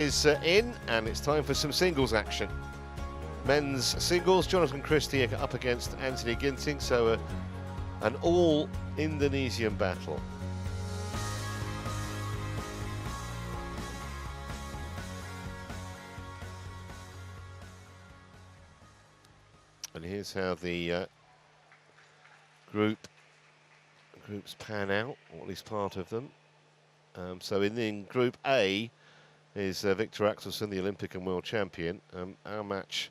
Is in, and it's time for some singles action. Men's singles, Jonatan Christie up against Anthony Ginting, so an all-Indonesian battle. And here's how the groups pan out, or at least part of them. So in Group A is Victor Axelsen, the Olympic and World Champion. Our match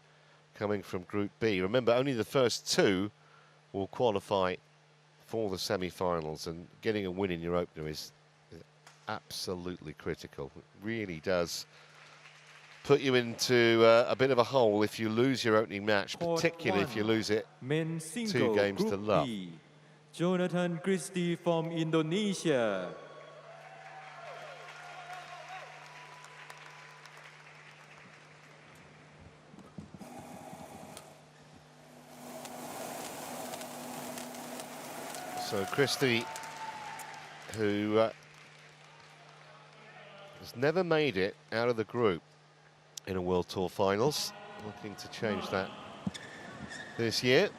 coming from Group B. Remember, only the first two will qualify for the semi-finals, and getting a win in your opener is absolutely critical. It really does put you into a bit of a hole if you lose your opening match, particularly if you lose it 2 games to love. Jonatan Christie from Indonesia. So Christie, who has never made it out of the group in a World Tour finals, looking to change that this year.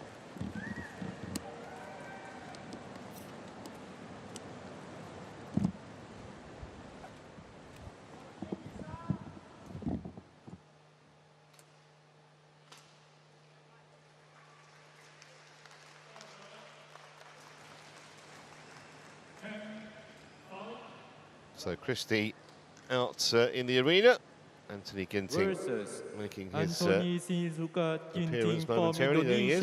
So Christie out in the arena. Anthony Ginting making his Sinisuka appearance Ginting momentarily. There he is.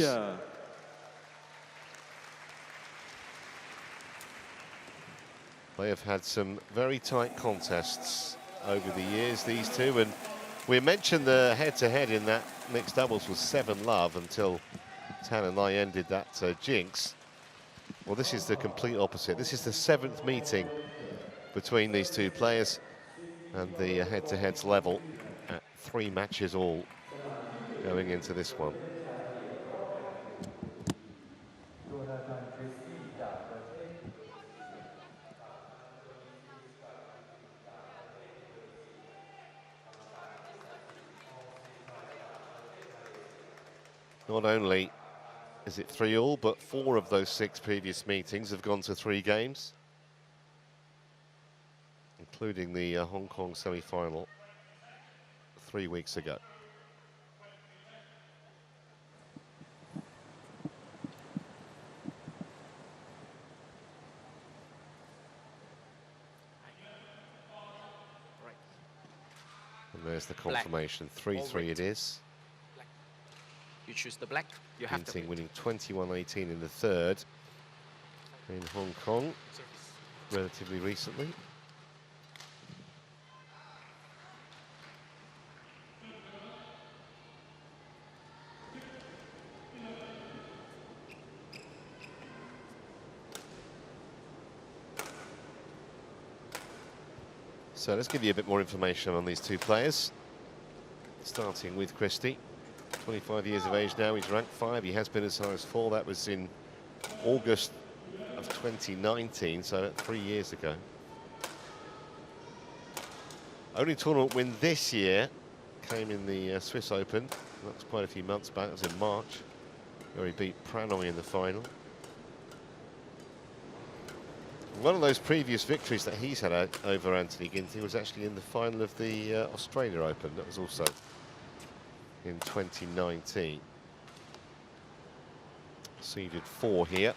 They have had some very tight contests over the years, these two, and we mentioned the head-to-head in that mixed doubles was 7-love until Tan and I ended that jinx. Well, this is the complete opposite. This is the 7th meeting between these two players, and the head-to-heads level at 3 matches all going into this one. Not only is it 3-all, but 4 of those 6 previous meetings have gone to 3 games, including the Hong Kong semi-final 3 weeks ago. And there's the confirmation, 3-3 it is. Black. You choose the black, you have to winning 21-18 in the 3rd in Hong Kong relatively recently. So let's give you a bit more information on these two players. Starting with Christie, 25 years of age now, he's ranked 5. He has been as high as 4. That was in August of 2019, so 3 years ago. Only tournament win this year came in the Swiss Open. That was quite a few months back. It was in March, where he beat Pranoy in the final. One of those previous victories that he's had over Anthony Ginting was actually in the final of the Australia Open. That was also in 2019. Seeded 4 here.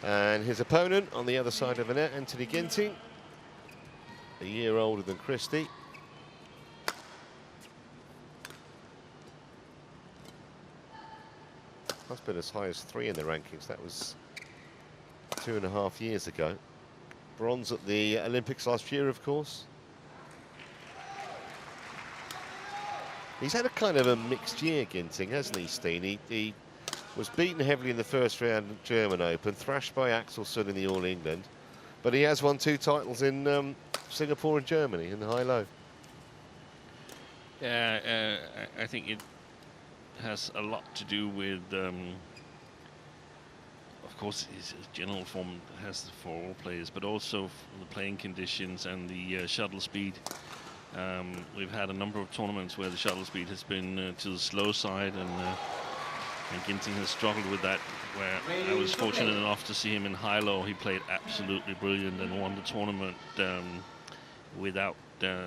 And his opponent on the other side of the net, Anthony Ginting, a year older than Christie. That's been as high as 3 in the rankings. That was 2.5 years ago. Bronze at the Olympics last year, of course. He's had a kind of a mixed year, Ginting, hasn't he, Steen? He was beaten heavily in the first round of German Open, thrashed by Axelsen in the All England, but he has won 2 titles in Singapore and Germany in the high-low. Yeah, I think it has a lot to do with of course, his general form has for all players, but also the playing conditions and the shuttle speed We've had a number of tournaments where the shuttle speed has been to the slow side, and Ginting has struggled with that, where I was fortunate enough to see him in high-low. He played absolutely brilliant and won the tournament without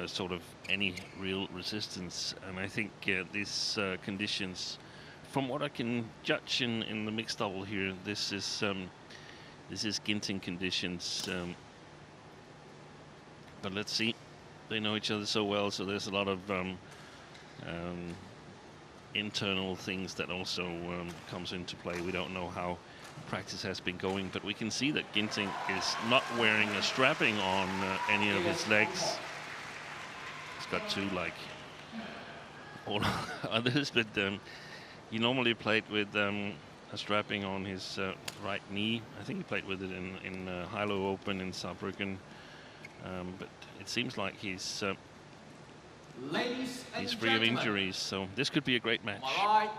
sort of any real resistance. And I think these conditions, from what I can judge in the mixed double here, this is Ginting conditions. But let's see. They know each other so well, so there's a lot of internal things that also comes into play. We don't know how practice has been going, but we can see that Ginting is not wearing a strapping on any of his legs. He's got two, like all others, but he normally played with a strapping on his right knee. I think he played with it in Hilo Open in Saarbrücken, but it seems like he's free of injuries, so this could be a great match. Right.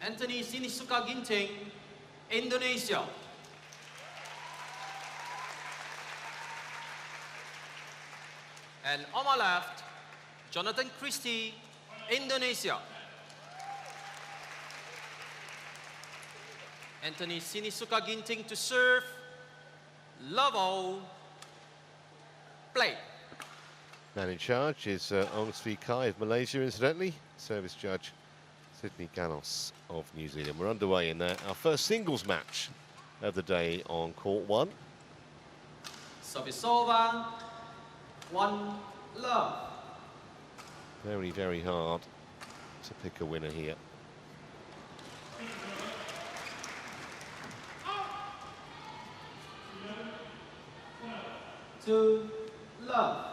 Anthony Sinisuka Ginting, Indonesia. And on my left, Jonatan Christie, Indonesia. Anthony Sinisuka Ginting to serve. Level. Play. Man in charge is Ong Svi Kai of Malaysia, incidentally. Service judge Sydney Ganos of New Zealand. We're underway in our first singles match of the day on court 1. Service over. 1 love. Very, very hard to pick a winner here. Two love.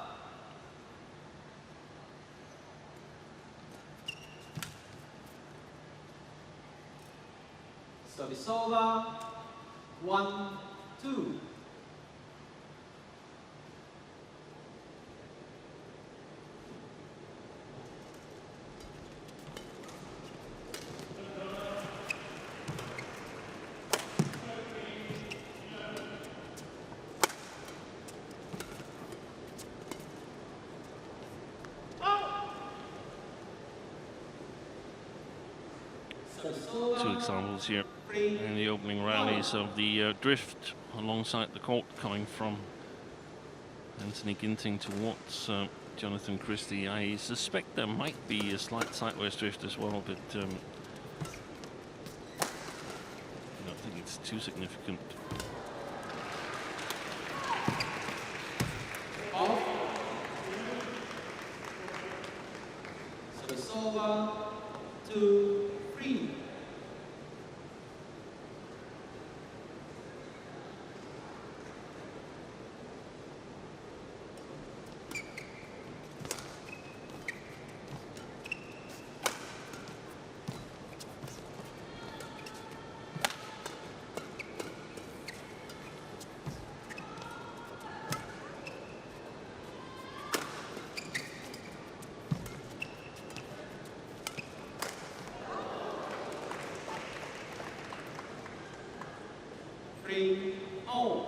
Service over. 1-2. Two examples here in the opening rallies of the drift alongside the court coming from Anthony Ginting towards Jonatan Christie. I suspect there might be a slight sideways drift as well, but I don't think it's too significant. Service over. 2-3. Oh.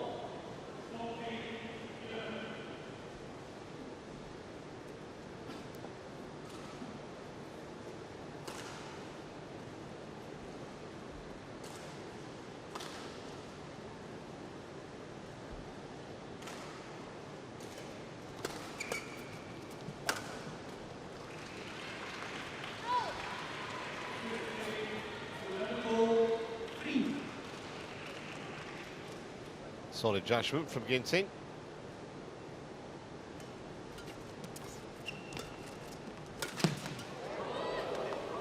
Solid judgment from Ginting.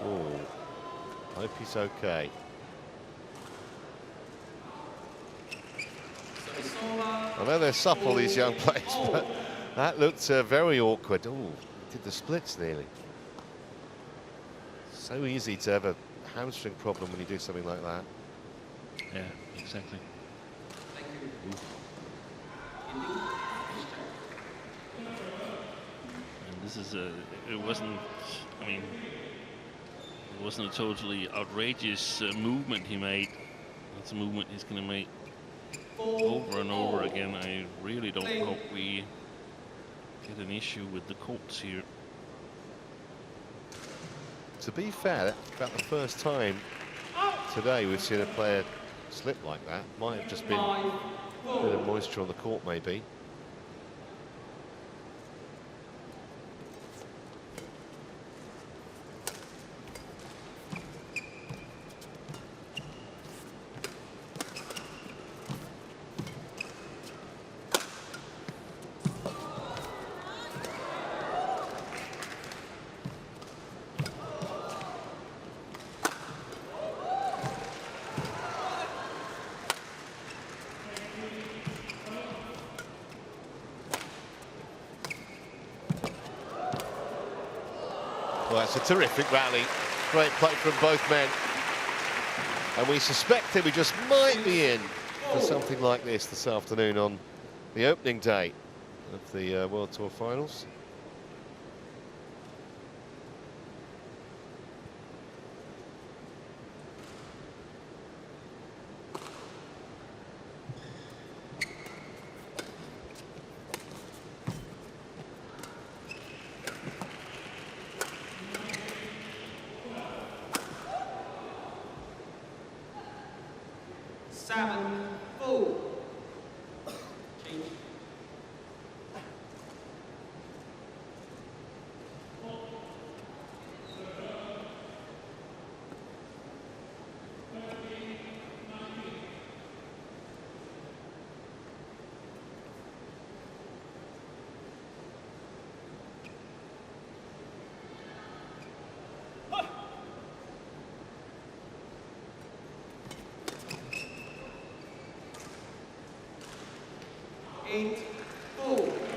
Oh, hope he's okay. I know they're supple, these young players, but that looked very awkward. Oh, did the splits nearly. So easy to have a hamstring problem when you do something like that. Yeah, exactly. And this is it wasn't, I mean, it wasn't a totally outrageous movement he made. That's a movement he's going to make over and over again. I really don't hope we get an issue with the courts here. To be fair, that's about the first time today we've seen a player slip like that. Might have just been a bit of moisture on the court, maybe. Well, that's a terrific rally. Great play from both men. And we suspected we just might be in for something like this afternoon on the opening day of the World Tour Finals.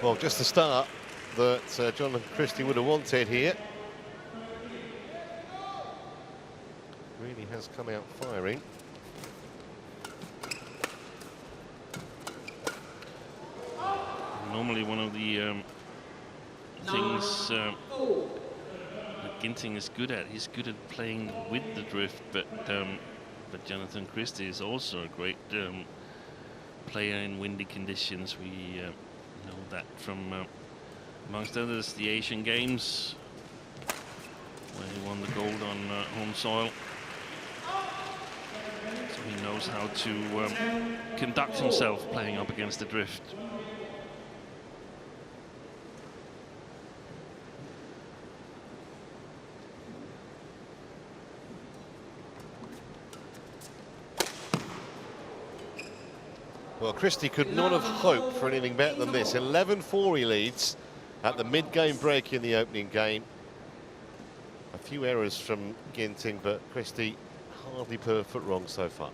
Well, just the start that Jonatan Christie would have wanted here. Really has come out firing. Normally one of the things that Ginting is good at, he's good at playing with the drift, but Jonatan Christie is also a great player in windy conditions. We know that from, amongst others, the Asian Games, where he won the gold on home soil. So he knows how to conduct himself playing up against the drift. Well, Christie could not have hoped for anything better than this. 11-4 he leads at the mid-game break in the opening game. A few errors from Ginting, but Christie hardly put a foot wrong so far.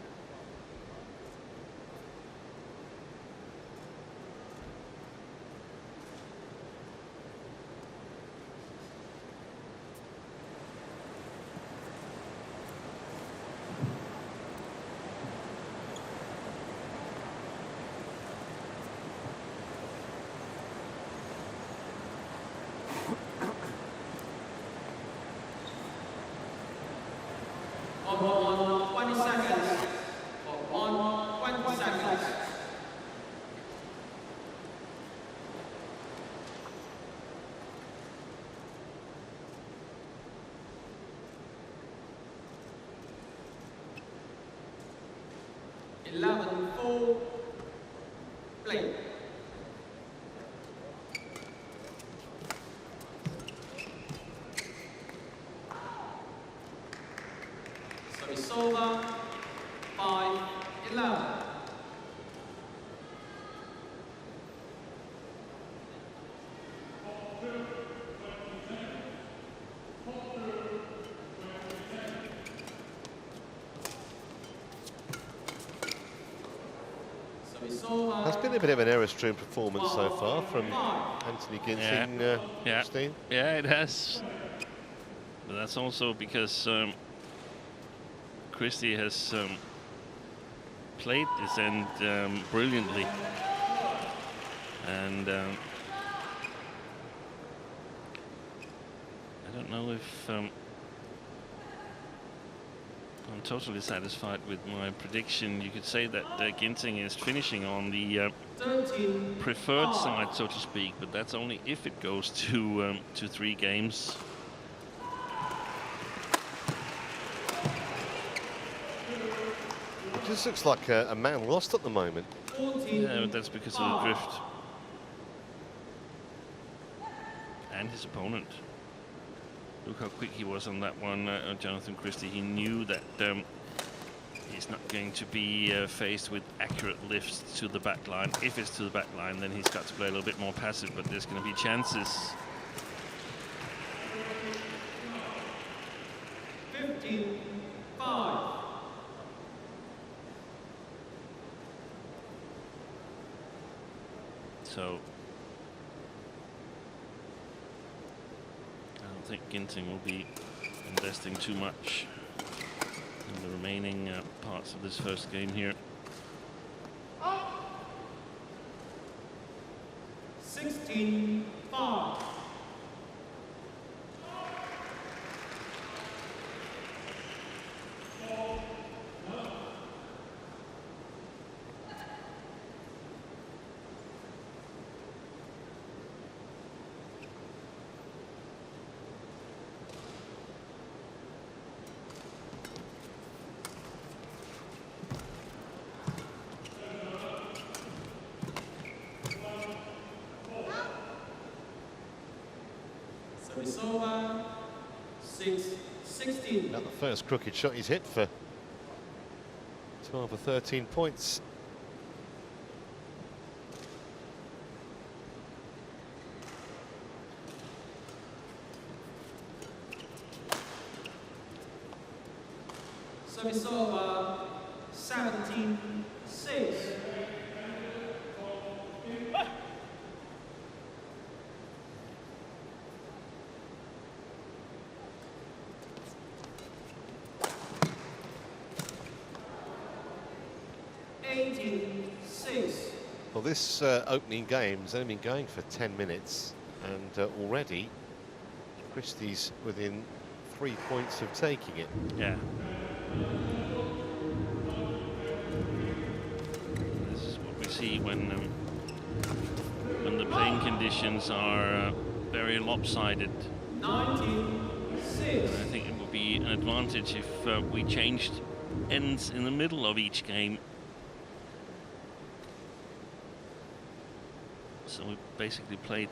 Has been a bit of an error-strewn performance so far from Anthony Ginting, Christine. Yeah, it has. But that's also because Christie has played this end brilliantly. And I don't know if I'm totally satisfied with my prediction. You could say that Ginting is finishing on the preferred side, so to speak, but that's only if it goes to 3 games. It just looks like a man lost at the moment. Yeah, but that's because of the drift. And his opponent. Look how quick he was on that one, Jonatan Christie. He knew that he's not going to be faced with accurate lifts to the back line. If it's to the back line, then he's got to play a little bit more passive, but there's going to be chances. 15-5. So I don't think Ginting will be investing too much in the remaining parts of this first game here. 16-5. Service over. 6-16. Not the first crooked shot he's hit for 12 or 13 points. Service over. 17-6. Well, this opening game has only been going for 10 minutes, and already Christie's within 3 points of taking it. Yeah. This is what we see when the playing conditions are very lopsided. 19-6. And I think it would be an advantage if we changed ends in the middle of each game. So we basically played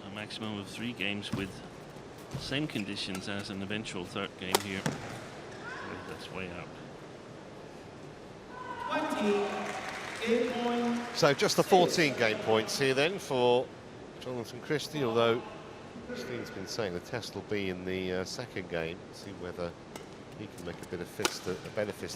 a maximum of 3 games with the same conditions as an eventual third game here. That's way out. 20 point. So just the 14 game points here then for Jonatan Christie, although Steve's been saying the test will be in the second game, see whether he can make a better fist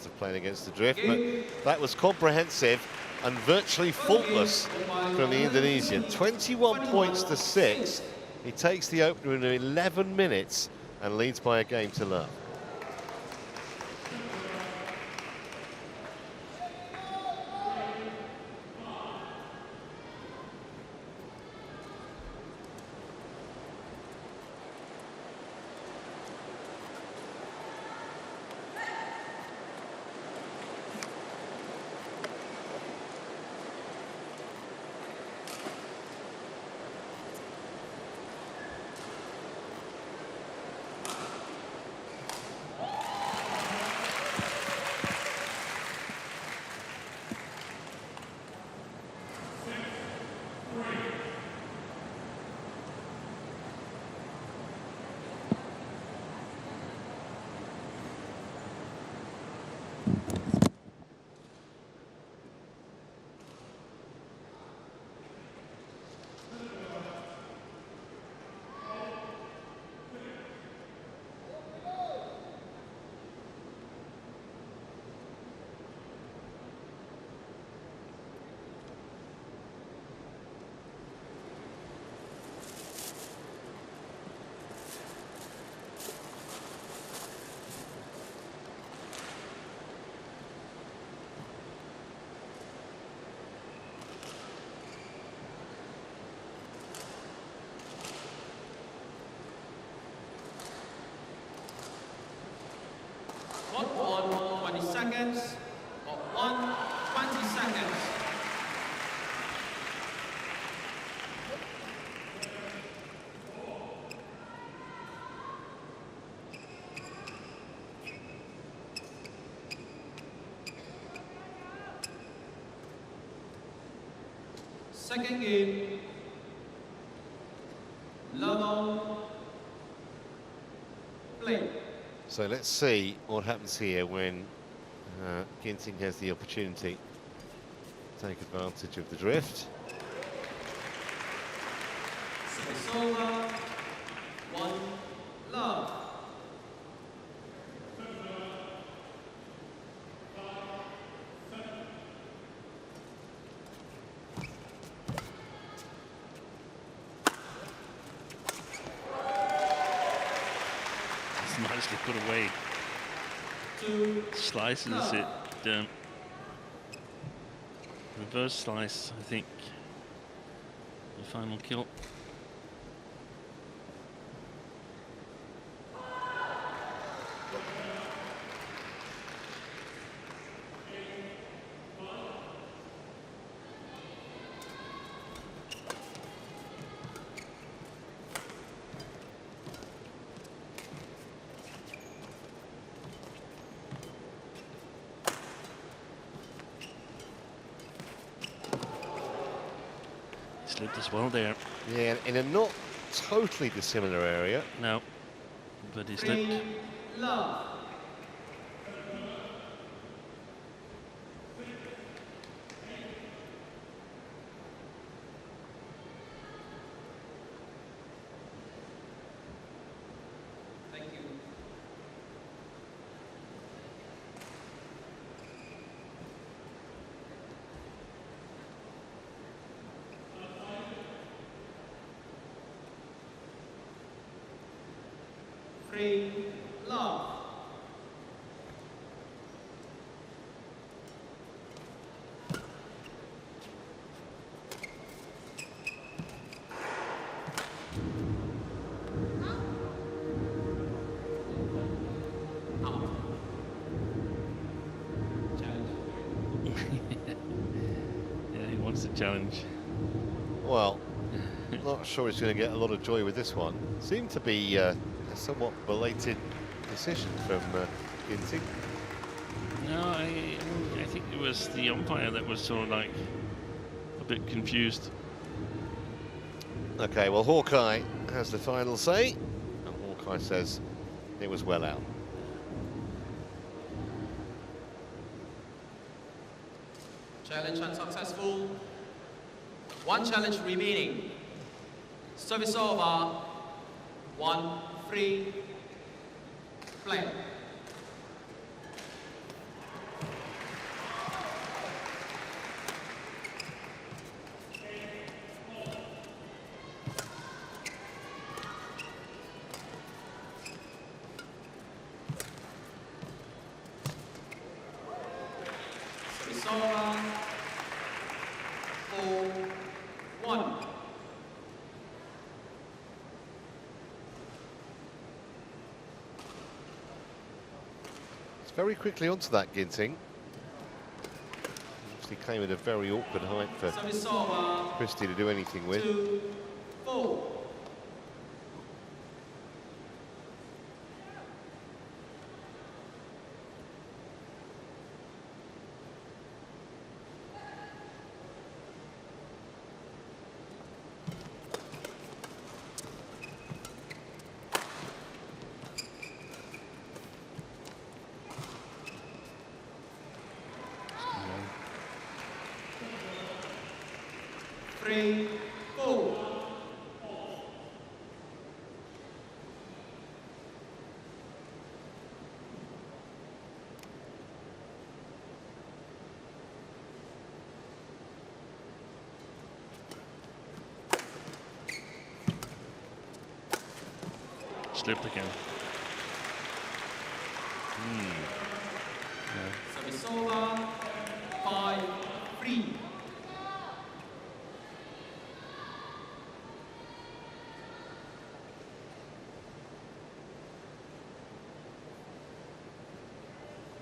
of playing against the drift. But that was comprehensive and virtually faultless from the Indonesian. 21 points to 6. He takes the opener in 11 minutes and leads by a game to love. Second game, level, play. So let's see what happens here when Ginting has the opportunity to take advantage of the drift. Service over, 1 love. It's nicely put away. 2 Slices love. it. Reverse slice, I think. The final kill. Slipped as well there. Yeah, in a not totally dissimilar area. No, but he slipped. 3 love. Thank you. Free love. Out. Challenge. Yeah, he wants the challenge. Well, not sure he's going to get a lot of joy with this one. Seemed to be a somewhat belated decision from Ginting. No, I think it was the umpire that was sort of like a bit confused. Okay, well, Hawkeye has the final say, and Hawkeye says it was well out. Challenge unsuccessful. 1 challenge remaining. Service over. 1 free. Play. Service over. 4-1. It's very quickly onto that, Ginting. Obviously came at a very awkward height for Service over. Christie to do anything with. 2-4. Three, 4. Slipped again. Service over. 5-3.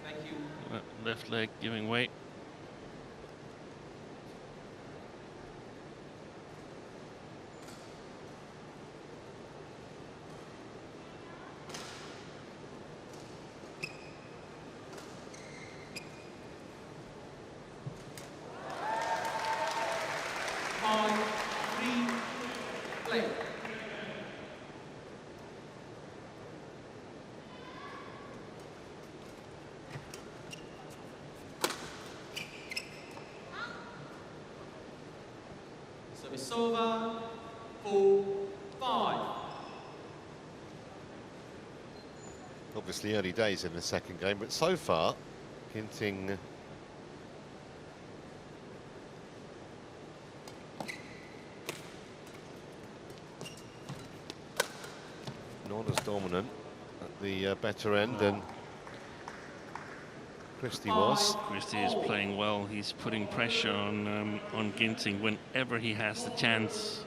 Thank you. Left leg giving way. Service over, 4-5. Obviously early days in the second game, but so far, Ginting not as dominant at the better end than Christie was. Christie is playing well. He's putting pressure on Ginting whenever he has the chance.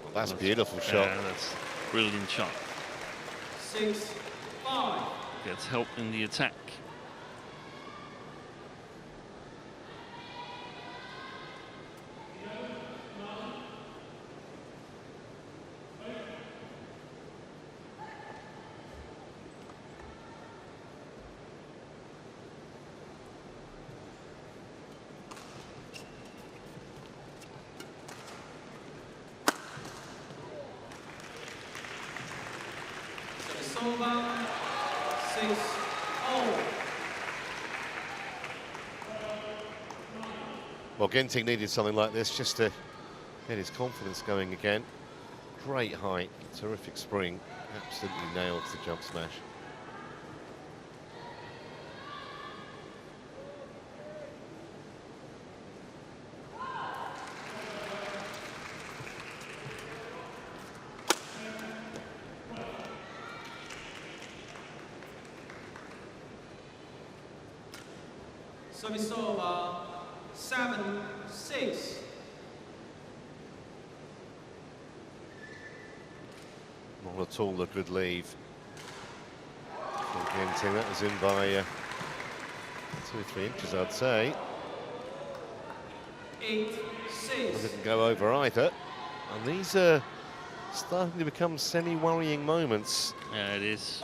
Well, that's a beautiful shot. Yeah, that's a brilliant shot. 6-5. Gets help in the attack. Service over, 6-all. Well, Ginting needed something like this just to get his confidence going again. Great height, terrific spring, absolutely nailed the jump smash. Service over, 7-6. Not at all a good leave from Ginting. That was in by 2-3 inches, I'd say. 8-6. It didn't go over either. And these are starting to become semi-worrying moments. Yeah, it is.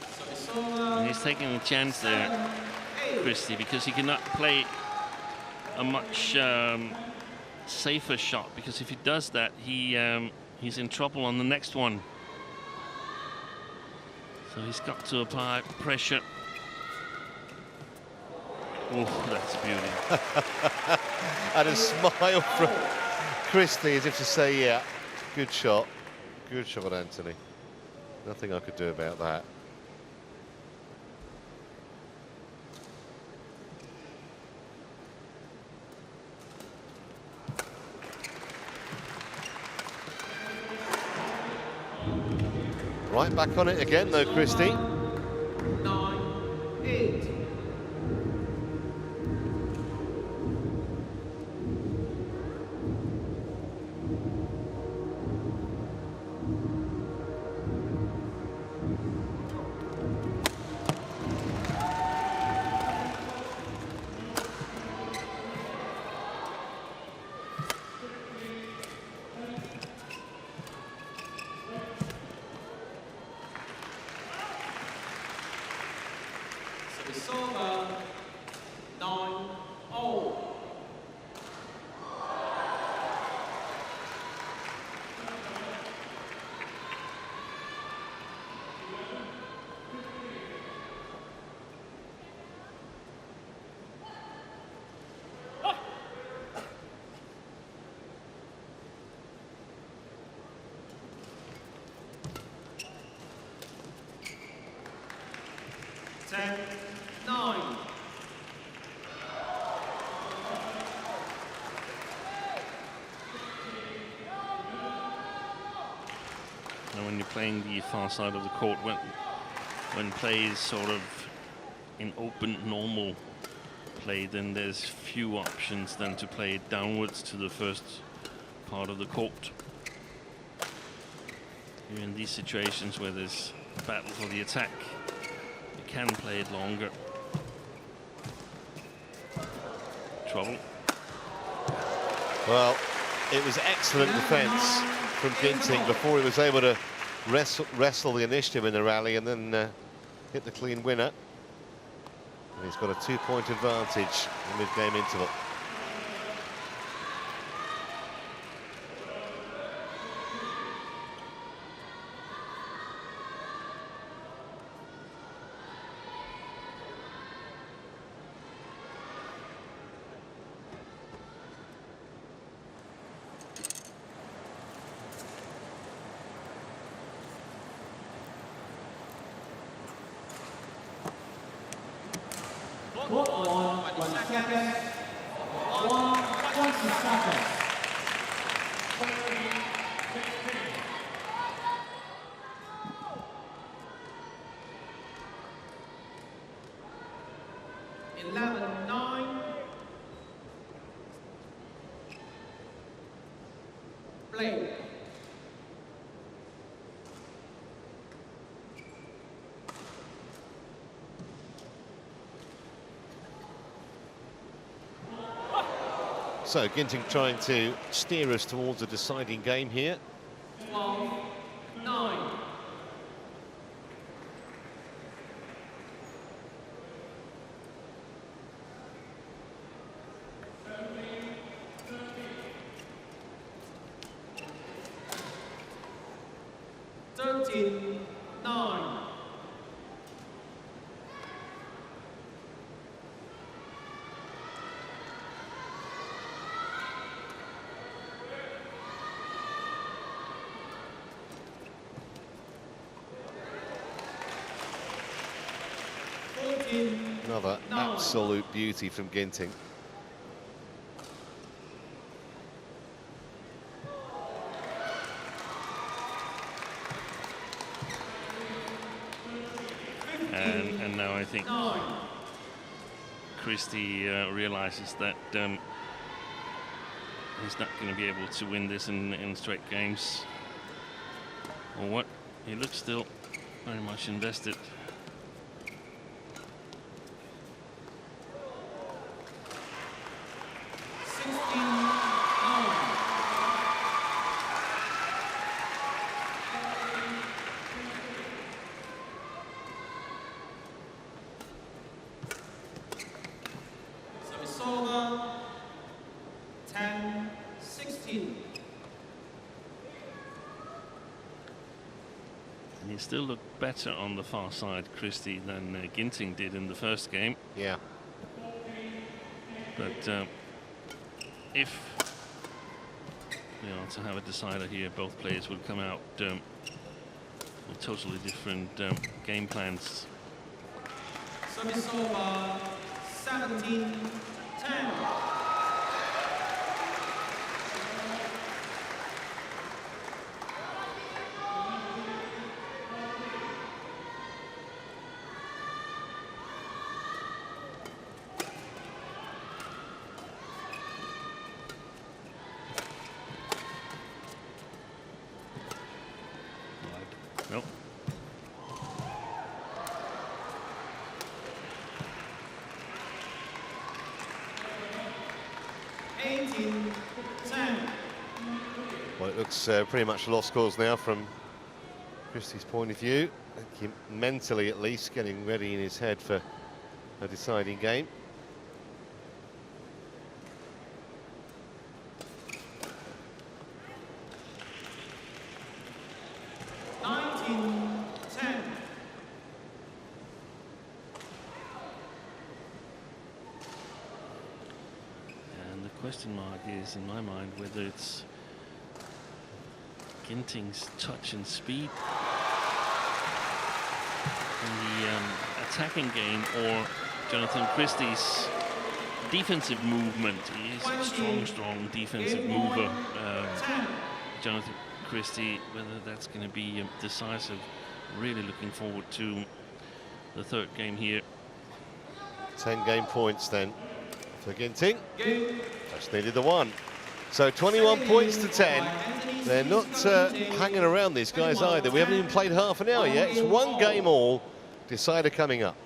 Service over, And he's taking a chance there, 7-8. Christie, because he cannot play a much safer shot, because if he does that, he's in trouble on the next one. So he's got to apply pressure. Oh, that's a beauty. And a smile from Christie as if to say, yeah, good shot, Anthony. Nothing I could do about that. Right back on it again though, Christie. 9-8. Service over, 9-all. Ten, 9. And when you're playing the far side of the court, when play is sort of in open, normal play, then there's few options than to play downwards to the first part of the court. You're in these situations where there's a battle for the attack, you can play it longer. Trouble. Well, it was excellent defence from Ginting before he was able to wrestle the initiative in the rally and then hit the clean winner. And he's got a 2-point advantage in mid-game interval. Court 1, 20 seconds. 1, 20 seconds. Play. So Ginting trying to steer us towards a deciding game here. 12, 9. Another absolute beauty from Ginting. And now I think Christie realizes that he's not going to be able to win this in straight games. Or what? He looks still very much invested. He still looked better on the far side, Christie, than Ginting did in the first game. Yeah. But if we are to have a decider here, both players will come out with totally different game plans. Service over 17-10. Nope. Well, it looks pretty much lost cause now from Christie's point of view. I think he, mentally at least, getting ready in his head for a deciding game. Question mark is, in my mind, whether it's Ginting's touch and speed in the attacking game or Jonatan Christie's defensive movement. He is a strong defensive mover. Jonatan Christie, whether that's going to be decisive. Really looking forward to the third game here. 10 game points then for Ginting. Just needed the one. So 21 points to 10. They're not hanging around, these guys, either. We haven't even played half an hour yet. It's one game all. Decider coming up.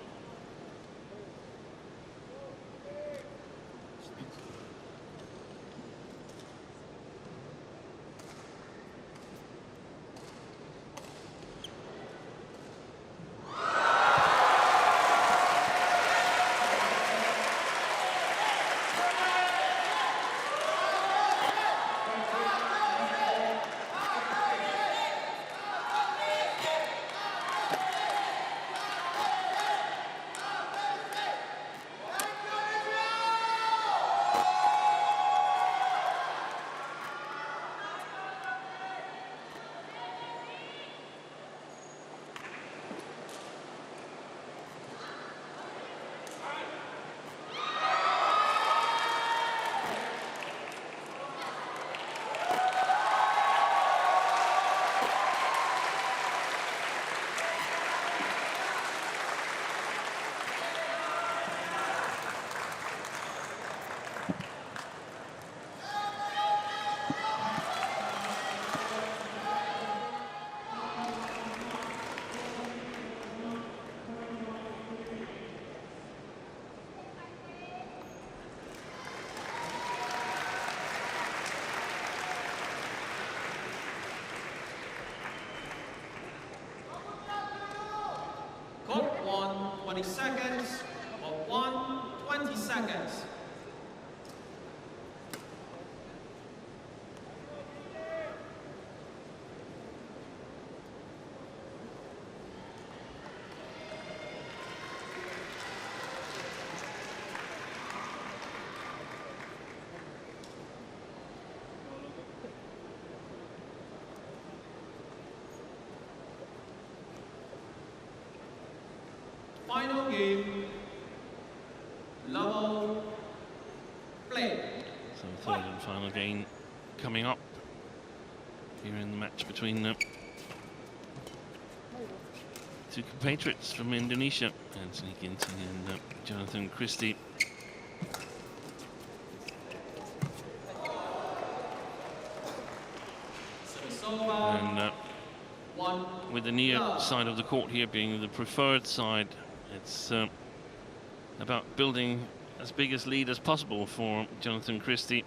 1, 20 seconds. Number 1, 20 seconds. Final game, level play. So third and final game coming up here in the match between two compatriots from Indonesia, Anthony Ginting and Jonatan Christie. And with the near side of the court here being the preferred side, it's about building as big a lead as possible for Jonatan Christie.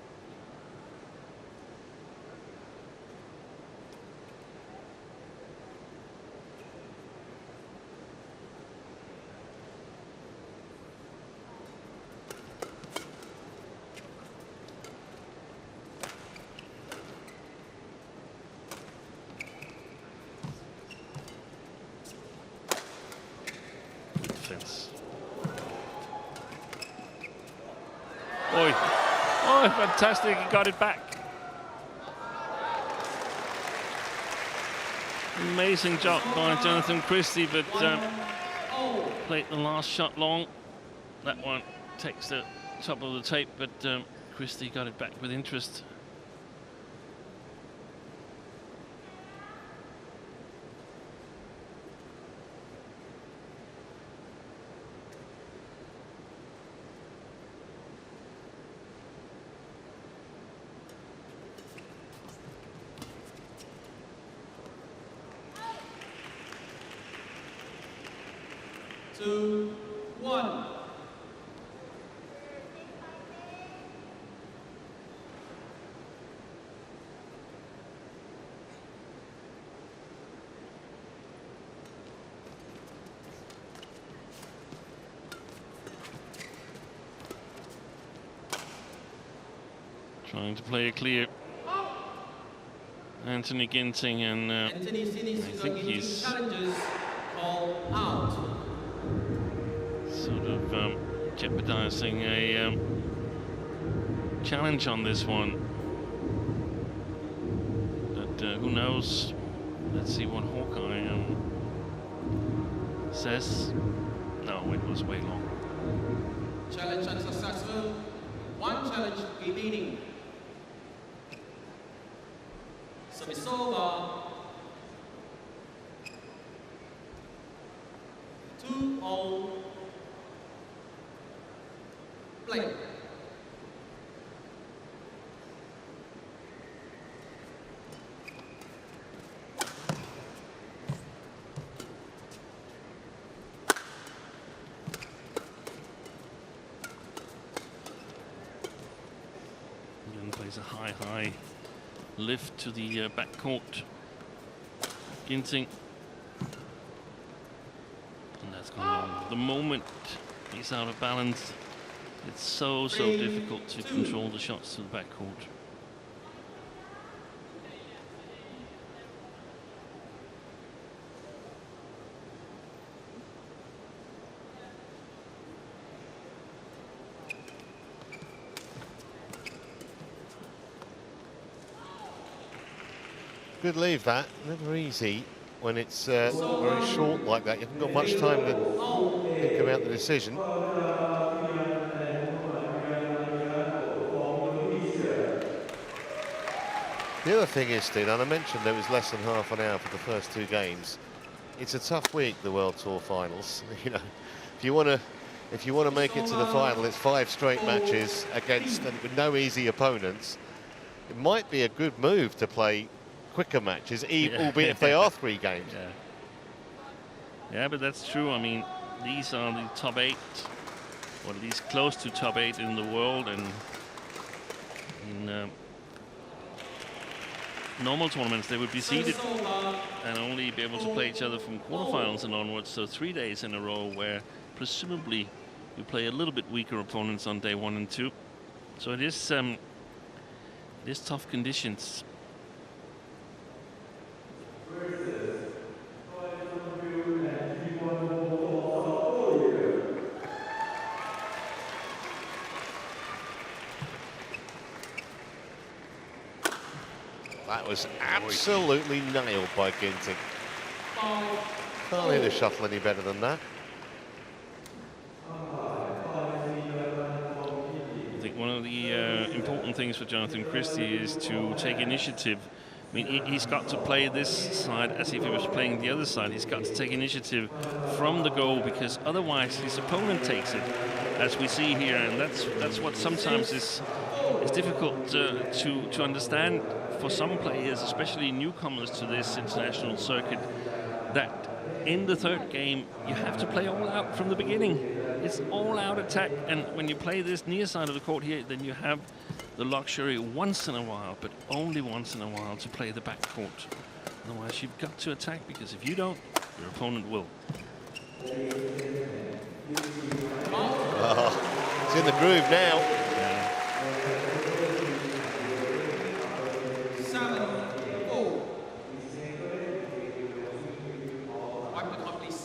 Oh, fantastic, he got it back. Amazing job by Jonatan Christie, but played the last shot long. That one takes the top of the tape, but Christie got it back with interest. Two, one. Trying to play it clear. Anthony Ginting, and I think he's out. Sort of jeopardizing a challenge on this one. But who knows? Let's see what Hawkeye says. No, it was way long. Challenge unsuccessful. One challenge remaining. Service over. 2-0. Play. Again plays a high lift to the back court. Ginting. And that's gone wrong. The moment he's out of balance, it's so difficult to control the shots to the back court. Good leave that, never easy when it's very short like that. You haven't got much time to think about the decision. The other thing is, Steve, and I mentioned there was less than half an hour for the first two games. It's a tough week, the World Tour finals. You know, if you want to make it to the final, it's 5 straight matches against and with no easy opponents. It might be a good move to play quicker matches, albeit if they are 3 games. Yeah, but that's true. I mean, these are the top 8, or at least close to top 8 in the world, and in normal tournaments, they would be seeded and only be able to play each other from quarterfinals and onwards. So 3 days in a row where presumably you play a little bit weaker opponents on day 1 and 2. So it is tough conditions. That was absolutely nailed by Ginting. Can't hit a shuttle any better than that. I think one of the important things for Jonatan Christie is to take initiative. I mean, he's got to play this side as if he was playing the other side. He's got to take initiative from the goal, because otherwise his opponent takes it, as we see here, and that's what sometimes is difficult to understand for some players, especially newcomers to this international circuit, that in the third game you have to play all out from the beginning. It's all out attack, and when you play this near side of the court here, then you have the luxury once in a while, but only once in a while, to play the back court. Otherwise you've got to attack, because if you don't, your opponent will. Oh, it's in the groove now. Yeah. 7-4. Wipe the clock, please.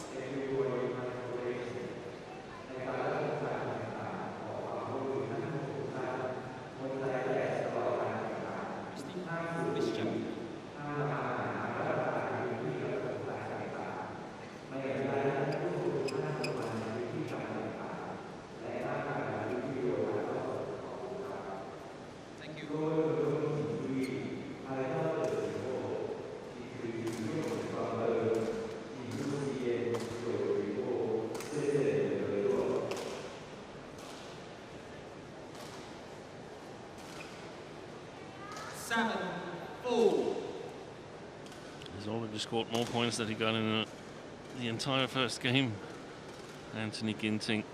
He's already scored more points than he got in the entire first game, Anthony Ginting.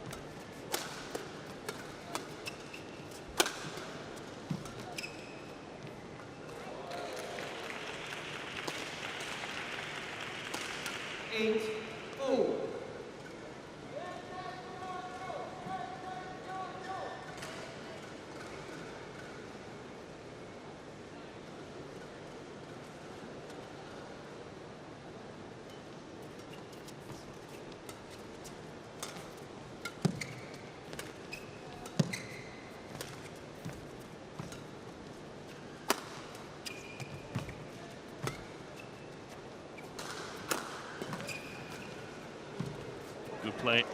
Good play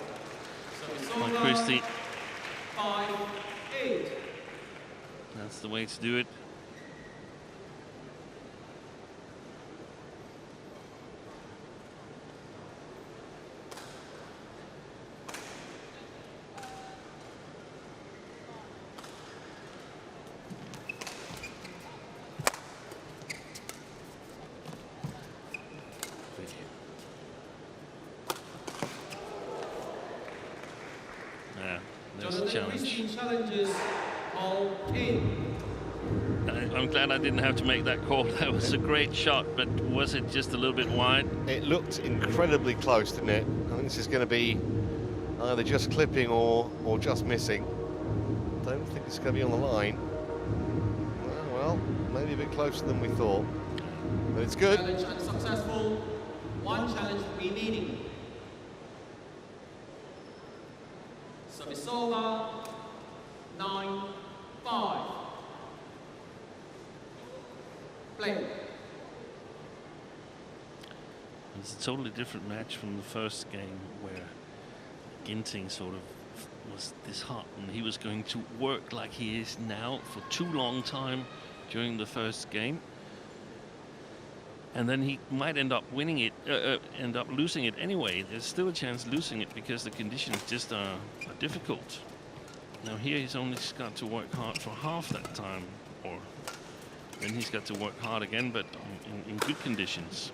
by Christie. 5-8. That's the way to do it. There's a challenge. I'm glad I didn't have to make that call. That was a great shot, but was it just a little bit wide? It looked incredibly close, didn't it? I think this is going to be either just clipping or just missing. Don't think it's going to be on the line. Well, maybe a bit closer than we thought, but it's good. Challenge unsuccessful. One challenge remaining. Service over. 9-5. Play. It's a totally different match from the first game, where Ginting sort of was disheartened. He was going to work like he is now for too long time during the first game, and then he might end up winning it, end up losing it anyway. There's still a chance losing it because the conditions just are difficult. Now here he's only got to work hard for half that time, or then he's got to work hard again, but in good conditions.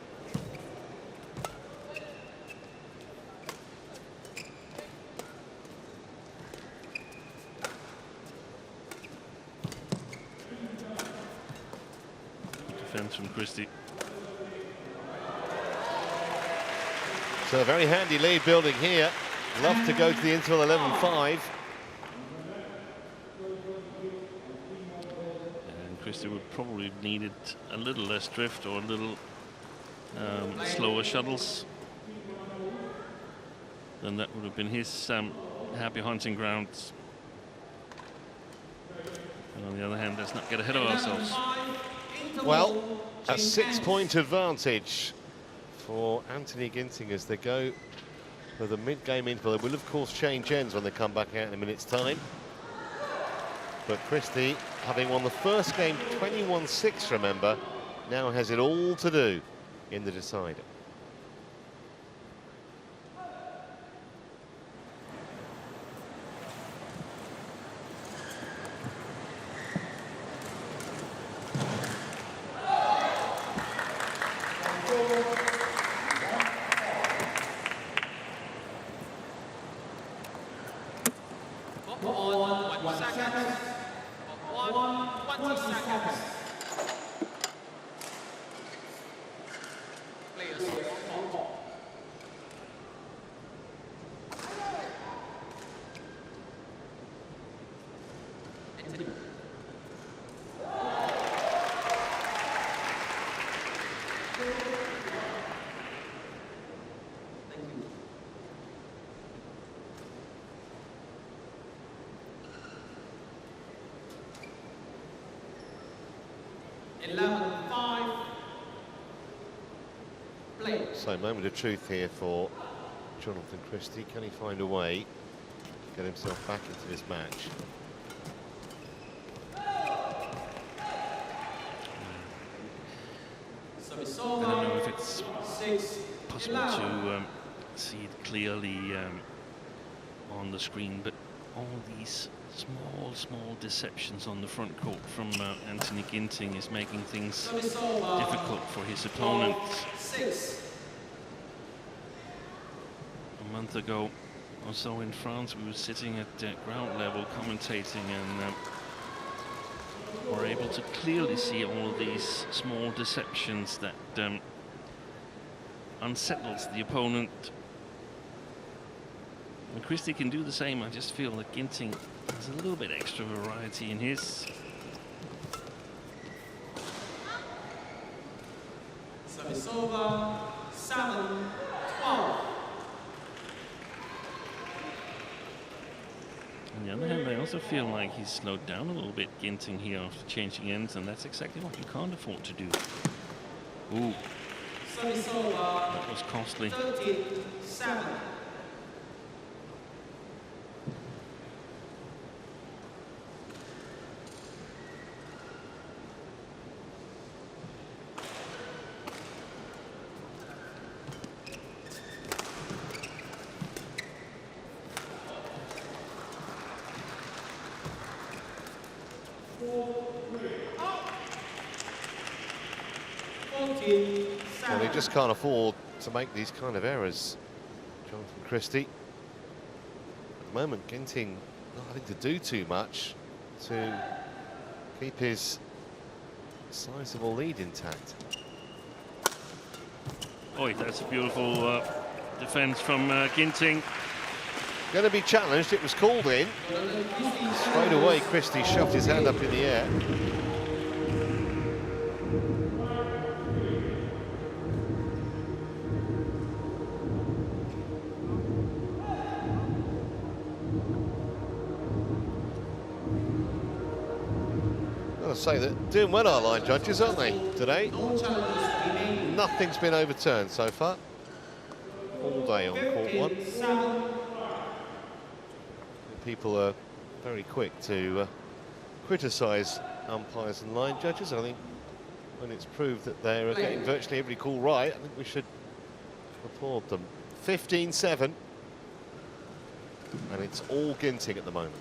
defense from Christie. So a very handy lead building here. Love to go to the interval 11-5. And Christie would probably have needed a little less drift or a little slower shuttles. Then that would have been his happy hunting grounds. And on the other hand, let's not get ahead of ourselves. Well, a 6-point advantage for Anthony Ginting as they go for the mid-game interval. They will, of course, change ends when they come back out in a minute's time. But Christie, having won the first game 21-6, remember, now has it all to do in the decider. So, moment of truth here for Jonatan Christie. Can he find a way to get himself back into this match? I don't know if it's possible to see it clearly on the screen, but all these small deceptions on the front court from Anthony Ginting is making things difficult for his opponents. A month ago or so in France, we were sitting at ground level commentating and were able to clearly see all of these small deceptions that unsettles the opponent. And Christie can do the same. I just feel that Ginting has a little bit extra variety in his. Service over, 7-12. On the other hand, I also feel like he's slowed down a little bit, Ginting, here after changing ends, and that's exactly what you can't afford to do. Ooh, that was costly. 13-7. Well, they just can't afford to make these kind of errors, Jonatan Christie. At the moment, Ginting not having to do too much to keep his sizable lead intact. Oh, that's a beautiful defense from Ginting. Going to be challenged, it was called in. Straight away, Christie shoved his hand up in the air. Say that doing well, our line judges, aren't they, today? Nothing's been overturned so far. All day on court one. People are very quick to criticise umpires and line judges. I think when it's proved that they're getting virtually every call right, I think we should applaud them. 15-7. And it's all Ginting at the moment.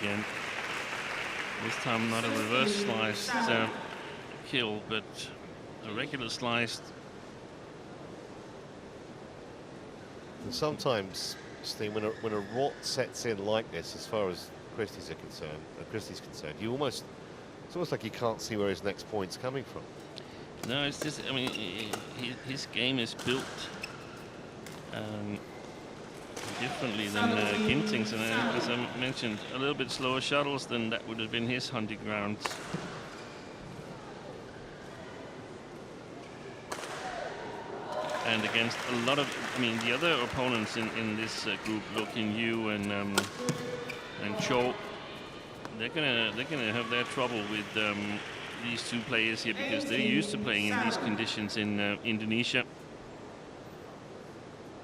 Again, this time not a reverse sliced kill, but a regular sliced. And sometimes Steve, when a rot sets in like this, as far as Christie's concerned, it's almost like you can't see where his next point's coming from. No, it's just, I mean, his game is built differently than Ginting's, and as I mentioned, a little bit slower shuttles, than that would have been his hunting grounds. And against a lot of, I mean, the other opponents in this group, Lokin Yu and Cho, they're gonna have their trouble with these two players here, because they're used to playing in these conditions in Indonesia.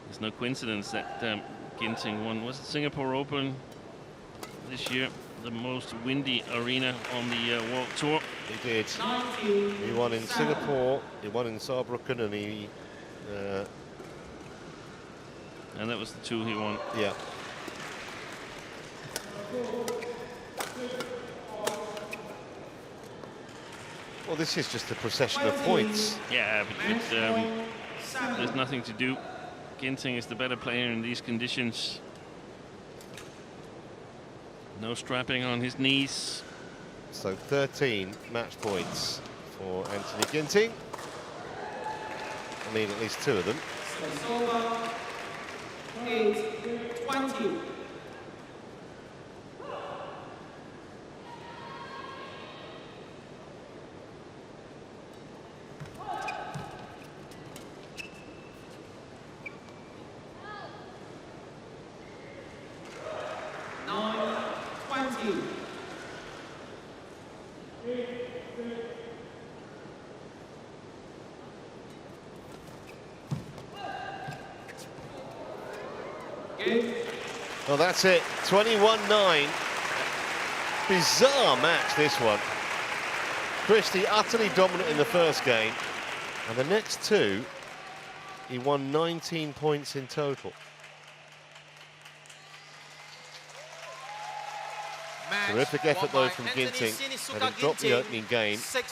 There's no coincidence that Ginting won, was it Singapore Open this year, the most windy arena on the World Tour. He did. He won in Singapore, he won in Saarbrücken, and he... and that was the two he won. Yeah. Well, this is just a procession of points. Yeah, but there's nothing to do. Ginting is the better player in these conditions. No strapping on his knees. So 13 match points for Anthony Ginting. I mean, at least 2 of them. 8-20. Well, that's it. 21-9. Bizarre match, this one. Christie utterly dominant in the first game. And the next 2, he won 19 points in total. Terrific effort, though, from Ginting. Having dropped the opening game, he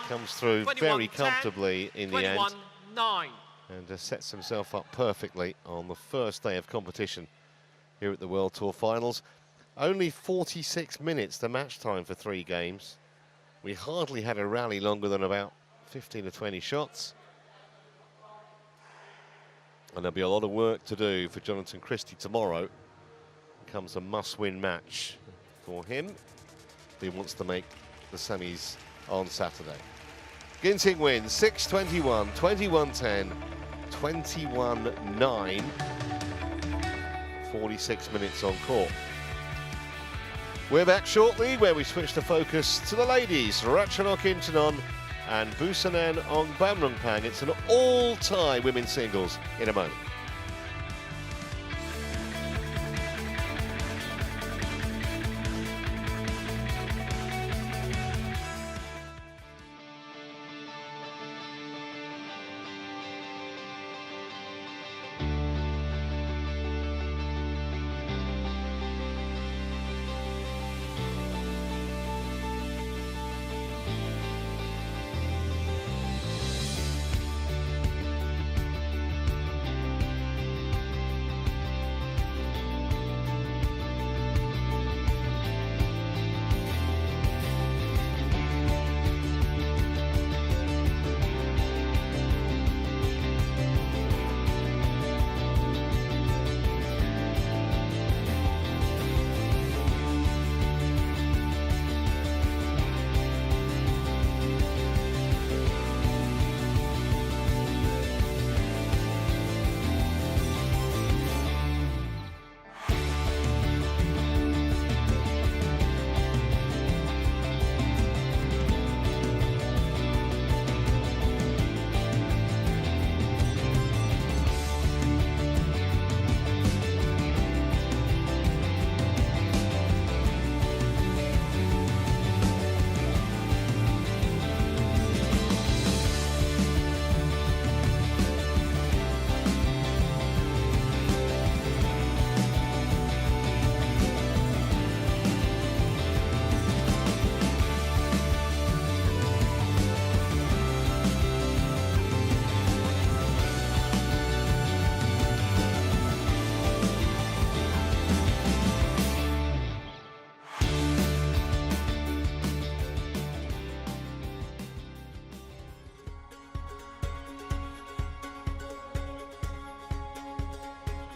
comes through very comfortably in the end. And sets himself up perfectly on the first day of competition here at the World Tour Finals. Only 46 minutes to match time for 3 games. We hardly had a rally longer than about 15 or 20 shots. And there'll be a lot of work to do for Jonatan Christie tomorrow. It comes a must-win match for him if he wants to make the semis on Saturday. Ginting wins 6-21, 21-10, 21-9. 46 minutes on court. We're back shortly, where we switch the focus to the ladies. Ratchanok Intanon and Busanan Ong Bamrungpang. It's an all-tie women's singles in a moment.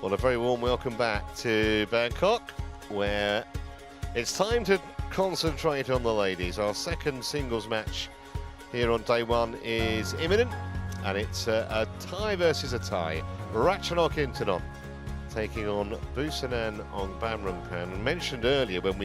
Well, a very warm welcome back to Bangkok, where it's time to concentrate on the ladies. Our second singles match here on day one is imminent, and it's a tie versus a tie. Ratchanok Intanon taking on Busanan Ongbamrungpan. Mentioned earlier when we